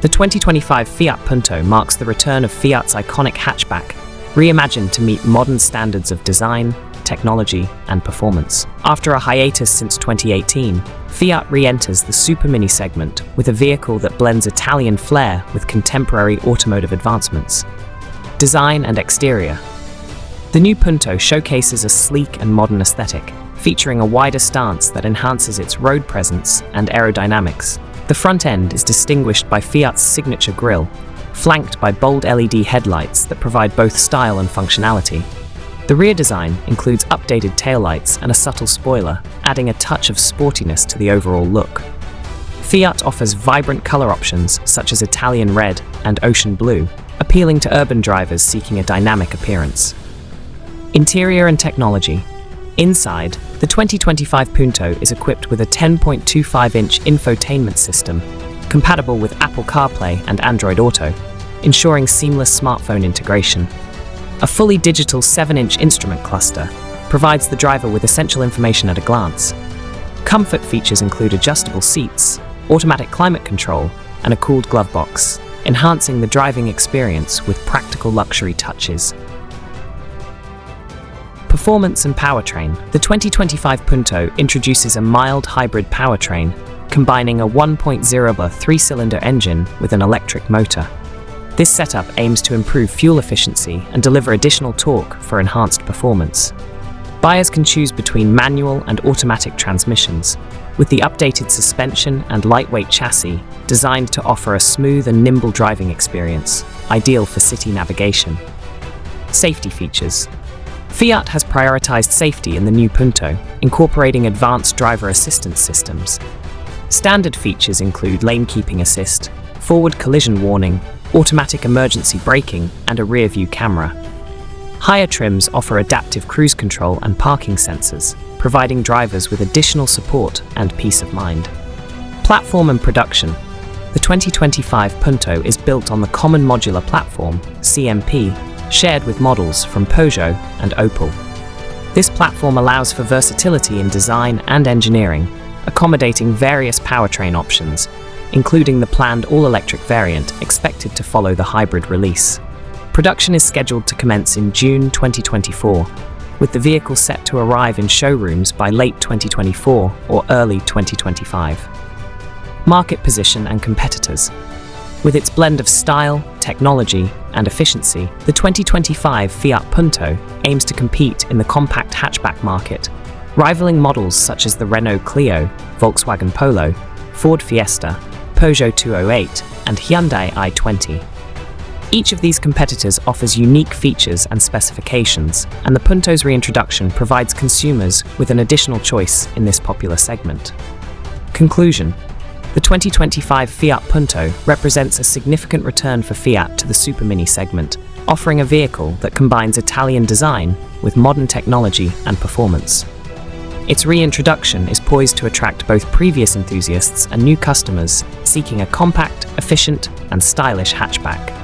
The 2025 Fiat Punto marks the return of Fiat's iconic hatchback, reimagined to meet modern standards of design, technology, and performance. After a hiatus since 2018, Fiat re-enters the super mini segment with a vehicle that blends Italian flair with contemporary automotive advancements. Design and exterior. The new Punto showcases a sleek and modern aesthetic, featuring a wider stance that enhances its road presence and aerodynamics. The front end is distinguished by Fiat's signature grille, flanked by bold LED headlights that provide both style and functionality. The rear design includes updated taillights and a subtle spoiler, adding a touch of sportiness to the overall look. Fiat offers vibrant color options such as Italian red and ocean blue, appealing to urban drivers seeking a dynamic appearance. Interior and technology. Inside, the 2025 Punto is equipped with a 10.25-inch infotainment system, compatible with Apple CarPlay and Android Auto, ensuring seamless smartphone integration. A fully digital 7-inch instrument cluster provides the driver with essential information at a glance. Comfort features include adjustable seats, automatic climate control, and a cooled glove box, enhancing the driving experience with practical luxury touches. Performance and powertrain. The 2025 Punto introduces a mild hybrid powertrain, combining a 1.0-liter 3-cylinder engine with an electric motor. This setup aims to improve fuel efficiency and deliver additional torque for enhanced performance. Buyers can choose between manual and automatic transmissions, with the updated suspension and lightweight chassis designed to offer a smooth and nimble driving experience, ideal for city navigation. Safety features. Fiat has prioritized safety in the new Punto, incorporating advanced driver assistance systems. Standard features include lane keeping assist, forward collision warning, automatic emergency braking, and a rear-view camera. Higher trims offer adaptive cruise control and parking sensors, providing drivers with additional support and peace of mind. Platform and production. The 2025 Punto is built on the Common Modular Platform, CMP, shared with models from Peugeot and Opel. This platform allows for versatility in design and engineering, accommodating various powertrain options, including the planned all-electric variant expected to follow the hybrid release. Production is scheduled to commence in June 2024, with the vehicle set to arrive in showrooms by late 2024 or early 2025. Market position and competitors. With its blend of style, technology, and efficiency, the 2025 Fiat Punto aims to compete in the compact hatchback market, rivaling models such as the Renault Clio, Volkswagen Polo, Ford Fiesta, Peugeot 208, and Hyundai i20. Each of these competitors offers unique features and specifications, and the Punto's reintroduction provides consumers with an additional choice in this popular segment. Conclusion. The 2025 Fiat Punto represents a significant return for Fiat to the super mini segment, offering a vehicle that combines Italian design with modern technology and performance. Its reintroduction is poised to attract both previous enthusiasts and new customers seeking a compact, efficient, and stylish hatchback.